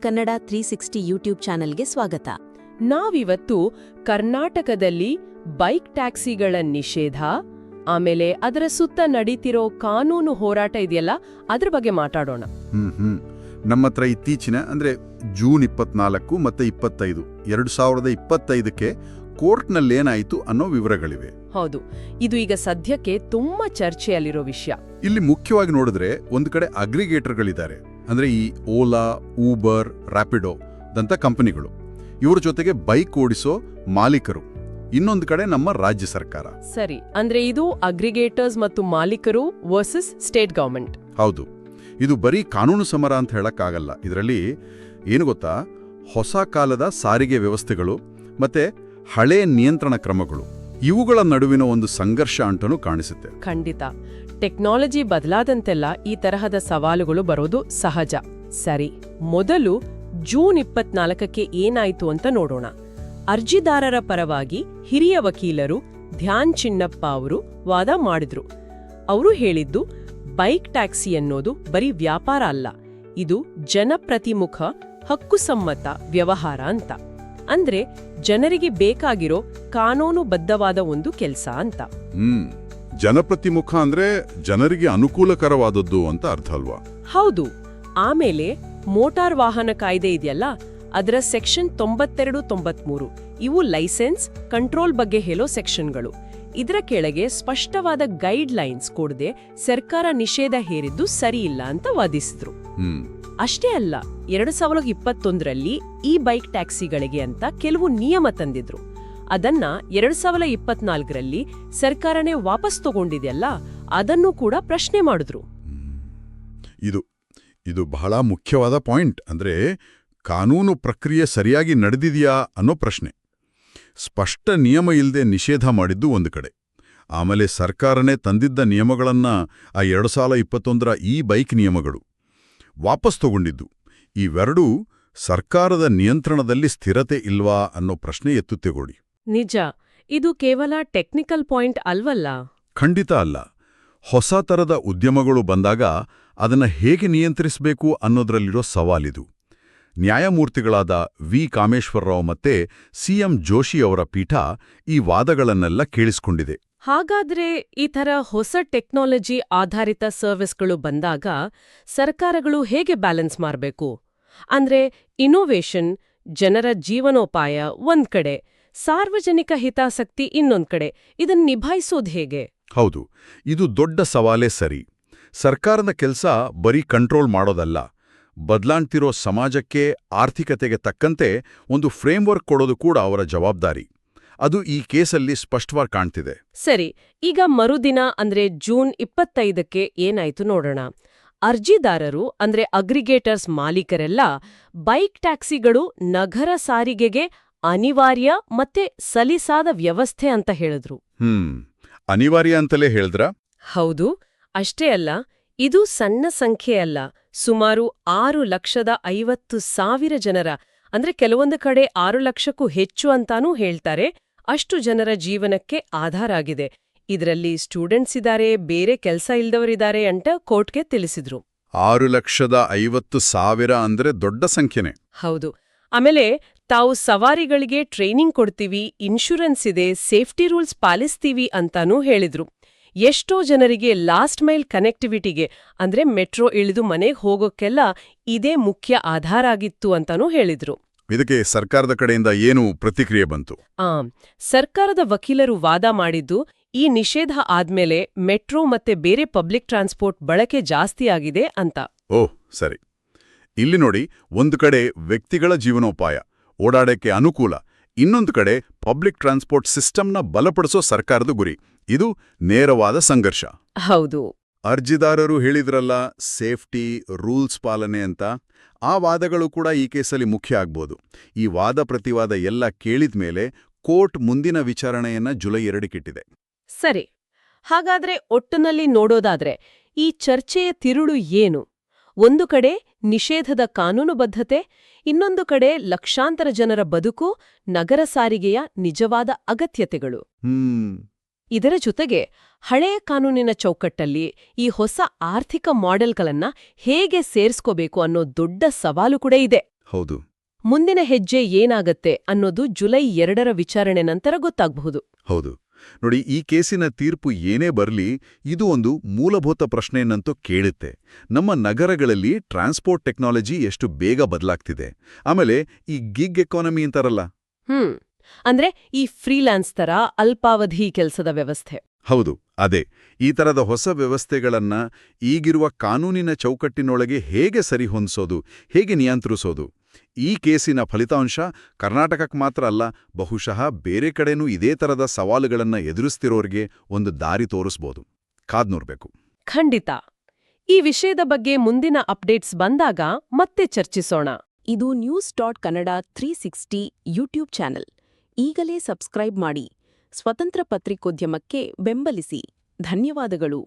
Kannada 360 YouTube ಚಾನೆಲ್ಗೆ ಸ್ವಾಗತ. ನಾವಿವತ್ತು ಕರ್ನಾಟಕದಲ್ಲಿ ಬೈಕ್ ಟ್ಯಾಕ್ಸಿಗಳ ನಿಷೇಧ, ಆಮೇಲೆ ಅದರ ಸುತ್ತ ನಡೀತಿರೋ ಕಾನೂನು ಹೋರಾಟ ಇದೆಯಲ್ಲ, ಅದ್ರ ಬಗ್ಗೆ ಮಾತಾಡೋಣ. ನಮ್ಮತ್ರ ಇತ್ತೀಚಿನ ಅಂದ್ರೆ ಜೂನ್ 24 ಮತ್ತೆ 25, 2025ಕ್ಕೆ ಕೋರ್ಟ್ನಲ್ಲೇನಾಯಿತು ಅನ್ನೋ ವಿವರಗಳಿವೆ. ಹೌದು, ಇದು ಈಗ ಸದ್ಯಕ್ಕೆ ತುಂಬಾ ಚರ್ಚೆಯಲ್ಲಿರೋ ವಿಷಯ. ಇಲ್ಲಿ ಮುಖ್ಯವಾಗಿ ನೋಡಿದ್ರೆ ಒಂದು ಕಡೆ ಅಗ್ರಿಗೇಟರ್ಗಳಿದ್ದಾರೆ, ಅಂದ್ರೆ ಈ ಓಲಾ, ಊಬರ್, ರ್ಯಾಪಿಡೋ ದಂತ ಕಂಪನಿಗಳು, ಇವ್ರ ಜೊತೆಗೆ ಬೈಕ್ ಓಡಿಸೋ ಮಾಲೀಕರು, ಇನ್ನೊಂದು ಕಡೆ ನಮ್ಮ ರಾಜ್ಯ ಸರ್ಕಾರ. ಸರಿ, ಅಂದ್ರೆ ಇದು ಅಗ್ರಿಗೇಟರ್ಸ್ ಮತ್ತು ಮಾಲೀಕರು ವರ್ಸಸ್ ಸ್ಟೇಟ್ ಗವರ್ಮೆಂಟ್. ಹೌದು, ಇದು ಬರೀ ಕಾನೂನು ಸಮರ ಅಂತ ಹೇಳಕ್ಕಾಗಲ್ಲ. ಇದರಲ್ಲಿ ಏನು ಗೊತ್ತಾ, ಹೊಸ ಕಾಲದ ಸಾರಿಗೆ ವ್ಯವಸ್ಥೆಗಳು ಮತ್ತೆ ಹಳೆ ನಿಯಂತ್ರಣ ಕ್ರಮಗಳು, ಇವುಗಳ ನಡುವಿನ ಒಂದು ಸಂಘರ್ಷ ಅಂಟನೂ ಕಾಣಿಸುತ್ತೆ. ಖಂಡಿತ, ಟೆಕ್ನಾಲಜಿ ಬದಲಾದಂತೆಲ್ಲ ಈ ತರಹದ ಸವಾಲುಗಳು ಬರೋದು ಸಹಜ. ಸರಿ, ಮೊದಲು ಜೂನ್ 24ಕ್ಕೆ ಏನಾಯ್ತು ಅಂತ ನೋಡೋಣ. ಅರ್ಜಿದಾರರ ಪರವಾಗಿ ಹಿರಿಯ ವಕೀಲರು ಧ್ಯಾನ್ ಚಿನ್ನಪ್ಪ ಅವರು ವಾದ ಮಾಡಿದ್ರು. ಅವರು ಹೇಳಿದ್ದು, ಬೈಕ್ ಟ್ಯಾಕ್ಸಿ ಅನ್ನೋದು ಬರೀ ವ್ಯಾಪಾರ ಅಲ್ಲ, ಇದು ಜನಪ್ರತಿಮುಖ ಹಕ್ಕುಸಮ್ಮತ ವ್ಯವಹಾರ ಅಂತ. ಅಂದ್ರೆ ಜನರಿಗೆ ಬೇಕಾಗಿರೋ ಕಾನೂನುಬದ್ಧವಾದ ಒಂದು ಕೆಲಸ ಅಂತ. ಜನಪ್ರತಿಮುಖ ಅಂದ್ರೆ ಜನರಿಗೆ ಅನುಕೂಲಕರವಾದದ್ದು ಅಂತ ಅರ್ಥ ಅಲ್ವಾ? ಹೌದು. ಆಮೇಲೆ ಮೋಟಾರ್ ವಾಹನ ಕಾಯ್ದೆ ಇದೆಯಲ್ಲ, ಅದರ ಸೆಕ್ಷನ್ 92-93 ಇವು ಲೈಸೆನ್ಸ್ ಕಂಟ್ರೋಲ್ ಬಗ್ಗೆ ಹೇಳೋ ಸೆಕ್ಷನ್ಗಳು. ಇದರ ಕೆಳಗೆ ಸ್ಪಷ್ಟವಾದ ಗೈಡ್ ಲೈನ್ಸ್ ಕೊಡದೆ ಸರ್ಕಾರ ನಿಷೇಧ ಹೇರಿದ್ದು ಸರಿಯಿಲ್ಲ ಅಂತ ವಾದಿಸಿದ್ರು. ಅಷ್ಟೇ ಅಲ್ಲ, 2021ರಲ್ಲಿ ಈ ಬೈಕ್ ಟ್ಯಾಕ್ಸಿಗಳಿಗೆ ಅಂತ ಕೆಲವು ನಿಯಮ ತಂದಿದ್ರು. ಅದನ್ನ 2024ರಲ್ಲಿ ಸರ್ಕಾರನೇ ವಾಪಸ್ ತಗೊಂಡಿದೆಯಲ್ಲ, ಅದನ್ನು ಕೂಡ ಪ್ರಶ್ನೆ ಮಾಡಿದ್ರು. ಇದು ಬಹಳ ಮುಖ್ಯವಾದ ಪಾಯಿಂಟ್. ಅಂದ್ರೆ ಕಾನೂನು ಪ್ರಕ್ರಿಯೆ ಸರಿಯಾಗಿ ನಡೆದಿದೆಯಾ ಅನ್ನೋ ಪ್ರಶ್ನೆ. ಸ್ಪಷ್ಟ ನಿಯಮ ಇಲ್ಲದೆ ನಿಷೇಧ ಮಾಡಿದ್ದು ಒಂದು ಕಡೆ, ಆಮೇಲೆ ಸರ್ಕಾರನೇ ತಂದಿದ್ದ ನಿಯಮಗಳನ್ನ, ಆ 2021ರ ಈ ಬೈಕ್ ನಿಯಮಗಳು ವಾಪಸ್ ತಗೊಂಡಿದ್ದು, ಇವೆರಡೂ ಸರ್ಕಾರದ ನಿಯಂತ್ರಣದಲ್ಲಿ ಸ್ಥಿರತೆ ಇಲ್ವಾ ಅನ್ನೋ ಪ್ರಶ್ನೆ ಎತ್ತುತ್ತೆಗೋಡಿ. ನಿಜ, ಇದು ಕೇವಲ ಟೆಕ್ನಿಕಲ್ ಪಾಯಿಂಟ್ ಅಲ್ವಲ್ಲ. ಖಂಡಿತ ಅಲ್ಲ. ಹೊಸ ತರದ ಉದ್ಯಮಗಳು ಬಂದಾಗ ಅದನ್ನ ಹೇಗೆ ನಿಯಂತ್ರಿಸಬೇಕು ಅನ್ನೋದ್ರಲ್ಲಿರೋ ಸವಾಲಿದು. ನ್ಯಾಯಮೂರ್ತಿಗಳಾದ ವಿ ಕಾಮೇಶ್ವರರಾವ್ ಮತ್ತೆ ಸಿಎಂ ಜೋಶಿ ಅವರ ಪೀಠ ಈ ವಾದಗಳನ್ನೆಲ್ಲ ಕೇಳಿಸ್ಕೊಂಡಿದೆ. ಹಾಗಾದ್ರೆ ಈ ಥರ ಹೊಸ ಟೆಕ್ನಾಲಜಿ ಆಧಾರಿತ ಸರ್ವಿಸ್ಗಳು ಬಂದಾಗ ಸರ್ಕಾರಗಳು ಹೇಗೆ ಬ್ಯಾಲೆನ್ಸ್ ಮಾಡಬೇಕು? ಅಂದ್ರೆ ಇನ್ನೋವೇಷನ್, ಜನರ ಜೀವನೋಪಾಯ ಒಂದ್ ಕಡೆ, ಸಾರ್ವಜನಿಕ ಹಿತಾಸಕ್ತಿ ಇನ್ನೊಂದ್ ಕಡೆ, ಇದನ್ನ ನಿಭಾಯಿಸೋದು ಹೇಗೆ? ಹೌದು, ಇದು ದೊಡ್ಡ ಸವಾಲೇ ಸರಿ. ಸರ್ಕಾರದ ಕೆಲಸ ಬರೀ ಕಂಟ್ರೋಲ್ ಮಾಡೋದಲ್ಲ, ಬದಲಾಗ್ತಿರೋ ಸಮಾಜಕ್ಕೆ, ಆರ್ಥಿಕತೆಗೆ ತಕ್ಕಂತೆ ಒಂದು ಫ್ರೇಮ್ವರ್ಕ್ ಕೊಡೋದು ಕೂಡ ಅವರ ಜವಾಬ್ದಾರಿ. ಅದು ಈ ಕೇಸಲ್ಲಿ ಸ್ಪಷ್ಟವಾಗಿ ಕಾಣ್ತಿದೆ. ಸರಿ, ಈಗ ಮರುದಿನ ಅಂದ್ರೆ ಜೂನ್ 25ಕ್ಕೆ ಏನಾಯ್ತು ನೋಡೋಣ. ಅರ್ಜಿದಾರರು ಅಂದ್ರೆ ಅಗ್ರಿಗೇಟರ್ಸ್ ಮಾಲೀಕರೆಲ್ಲ ಬೈಕ್ ಟ್ಯಾಕ್ಸಿಗಳು ನಗರ ಸಾರಿಗೆಗೆ ಅನಿವಾರ್ಯ ಮತ್ತೆ ಸಲೀಸಾದ ವ್ಯವಸ್ಥೆ ಅಂತ ಹೇಳಿದ್ರು. ಅನಿವಾರ್ಯ ಅಂತಲೇ ಹೇಳಿದ್ರ? ಹೌದು. ಅಷ್ಟೇ ಅಲ್ಲ, ಇದು ಸಣ್ಣ ಸಂಖ್ಯೆ ಅಲ್ಲ, ಸುಮಾರು 6,50,000 ಜನರ, ಅಂದ್ರೆ ಕೆಲವೊಂದು ಕಡೆ 6 ಲಕ್ಷಕ್ಕೂ ಹೆಚ್ಚು ಅಂತಾನೂ ಹೇಳ್ತಾರೆ, ಅಷ್ಟು ಜನರ ಜೀವನಕ್ಕೆ ಆಧಾರ ಆಗಿದೆ. ಇದರಲ್ಲಿ ಸ್ಟೂಡೆಂಟ್ಸ್ ಇದ್ದಾರೆ, ಬೇರೆ ಕೆಲಸ ಇಲ್ದವರಿದ್ದಾರೆ ಅಂತ ಕೋರ್ಟ್ಗೆ ತಿಳಿಸಿದ್ರು. 6,50,000 ಅಂದ್ರೆ ದೊಡ್ಡ ಸಂಖ್ಯೆನೆ. ಹೌದು. ಆಮೇಲೆ ತಾವು ಸವಾರಿಗಳಿಗೆ ಟ್ರೈನಿಂಗ್ ಕೊಡ್ತೀವಿ, ಇನ್ಶೂರೆನ್ಸ್ ಇದೆ, ಸೇಫ್ಟಿ ರೂಲ್ಸ್ ಪಾಲಿಸ್ತೀವಿ ಅಂತಾನೂ ಹೇಳಿದ್ರು. ಎಷ್ಟೋ ಜನರಿಗೆ ಲಾಸ್ಟ್ ಮೈಲ್ ಕನೆಕ್ಟಿವಿಟಿಗೆ, ಅಂದ್ರೆ ಮೆಟ್ರೋ ಇಳಿದು ಮನೆಗೆ ಹೋಗೋಕ್ಕೆಲ್ಲ ಇದೇ ಮುಖ್ಯ ಆಧಾರ ಆಗಿತ್ತು ಅಂತಾನೂ ಹೇಳಿದ್ರು. ಇದಕ್ಕೆ ಸರ್ಕಾರದ ಕಡೆಯಿಂದ ಏನು ಪ್ರತಿಕ್ರಿಯೆ ಬಂತು? ಸರ್ಕಾರದ ವಕೀಲರು ವಾದ ಮಾಡಿದ್ದು, ಈ ನಿಷೇಧ ಆದ್ಮೇಲೆ ಮೆಟ್ರೋ ಮತ್ತೆ ಬೇರೆ ಪಬ್ಲಿಕ್ ಟ್ರಾನ್ಸ್ಪೋರ್ಟ್ ಬಳಕೆ ಜಾಸ್ತಿ ಆಗಿದೆ ಅಂತ. ಓಹ್ ಸರಿ. ಇಲ್ಲಿ ನೋಡಿ, ಒಂದು ಕಡೆ ವ್ಯಕ್ತಿಗಳ ಜೀವನೋಪಾಯ, ಓಡಾಡಕ್ಕೆ ಅನುಕೂಲ, ಇನ್ನೊಂದು ಕಡೆ ಪಬ್ಲಿಕ್ ಟ್ರಾನ್ಸ್ಪೋರ್ಟ್ ಸಿಸ್ಟಮ್ನ ಬಲಪಡಿಸೋ ಸರ್ಕಾರದ ಗುರಿ. ಇದು ನೇರವಾದ ಸಂಘರ್ಷ. ಹೌದು. ಅರ್ಜಿದಾರರು ಹೇಳಿದ್ರಲ್ಲ, ಸೇಫ್ಟಿ ರೂಲ್ಸ್ ಪಾಲನೆ ಅಂತ, ಆ ವಾದಗಳು ಕೂಡ ಈ ಕೇಸಲ್ಲಿ ಮುಖ್ಯ ಆಗ್ಬೋದು. ಈ ವಾದ ಪ್ರತಿವಾದ ಎಲ್ಲ ಕೇಳಿದ್ಮೇಲೆ ಕೋರ್ಟ್ ಮುಂದಿನ ವಿಚಾರಣೆಯನ್ನ ಜುಲೈ 2ಕ್ಕಿಟ್ಟಿದೆ. ಸರಿ, ಹಾಗಾದ್ರೆ ಒಟ್ಟಿನಲ್ಲಿ ನೋಡೋದಾದ್ರೆ ಈ ಚರ್ಚೆಯ ತಿರುಳು ಏನು? ಒಂದು ಕಡೆ ನಿಷೇಧದ ಕಾನೂನುಬದ್ಧತೆ, ಇನ್ನೊಂದು ಕಡೆ ಲಕ್ಷಾಂತರ ಜನರ ಬದುಕು, ನಗರ ಸಾರಿಗೆಯ ನಿಜವಾದ ಅಗತ್ಯತೆಗಳು. ಇದರ ಜೊತೆಗೆ ಹಳೆಯ ಕಾನೂನಿನ ಚೌಕಟ್ಟಲ್ಲಿ ಈ ಹೊಸ ಆರ್ಥಿಕ ಮಾಡೆಲ್ಗಳನ್ನ ಹೇಗೆ ಸೇರಿಸ್ಕೋಬೇಕು ಅನ್ನೋ ದೊಡ್ಡ ಸವಾಲು ಕೂಡ ಇದೆ. ಹೌದು. ಮುಂದಿನ ಹೆಜ್ಜೆ ಏನಾಗತ್ತೆ ಅನ್ನೋದು ಜುಲೈ 2ರ ವಿಚಾರಣೆ ನಂತರ ಗೊತ್ತಾಗಬಹುದು. ಹೌದು. ನೋಡಿ, ಈ ಕೇಸಿನ ತೀರ್ಪು ಏನೇ ಬರಲಿ, ಇದು ಒಂದು ಮೂಲಭೂತ ಪ್ರಶ್ನೆಯನ್ನಂತೂ ಕೇಳುತ್ತೆ. ನಮ್ಮ ನಗರಗಳಲ್ಲಿ ಟ್ರಾನ್ಸ್ಪೋರ್ಟ್ ಟೆಕ್ನಾಲಜಿ ಎಷ್ಟು ಬೇಗ ಬದಲಾಗ್ತಿದೆ. ಆಮೇಲೆ ಈ ಗಿಗ್ ಎಕಾನಮಿ ಅಂತಾರಲ್ಲ. ಅಂದ್ರೆ ಈ ಫ್ರೀಲಾನ್ಸ್ ತರ ಅಲ್ಪಾವಧಿ ಕೆಲಸದ ವ್ಯವಸ್ಥೆ. ಹೌದು, ಅದೇ. ಈ ತರದ ಹೊಸ ವ್ಯವಸ್ಥೆಗಳನ್ನ ಈಗಿರುವ ಕಾನೂನಿನ ಚೌಕಟ್ಟಿನೊಳಗೆ ಹೇಗೆ ಸರಿಹೊಂದಿಸೋದು, ಹೇಗೆ ನಿಯಂತ್ರಿಸೋದು? ಈ ಕೇಸಿನ ಫಲಿತಾಂಶ ಕರ್ನಾಟಕಕ್ಕೆ ಮಾತ್ರ ಅಲ್ಲ, ಬಹುಶಃ ಬೇರೆ ಕಡೆನೂ ಇದೇ ತರದ ಸವಾಲುಗಳನ್ನ ಎದುರಿಸ್ತಿರೋರಿಗೆ ಒಂದು ದಾರಿ ತೋರಿಸ್ಬೋದು. ಕಾದ್ ನೋಡ್ಬೇಕು. ಖಂಡಿತ. ಈ ವಿಷಯದ ಬಗ್ಗೆ ಮುಂದಿನ ಅಪ್ಡೇಟ್ಸ್ ಬಂದಾಗ ಮತ್ತೆ ಚರ್ಚಿಸೋಣ. ಇದು News.Kannada 360 ಯೂಟ್ಯೂಬ್ ಚಾನೆಲ್. ಈಗಲೇ ಸಬ್ಸ್ಕ್ರೈಬ್ ಮಾಡಿ. ಸ್ವತಂತ್ರ ಪತ್ರಿಕೋದ್ಯಮಕ್ಕೆ ಬೆಂಬಲಿಸಿ. ಧನ್ಯವಾದಗಳು.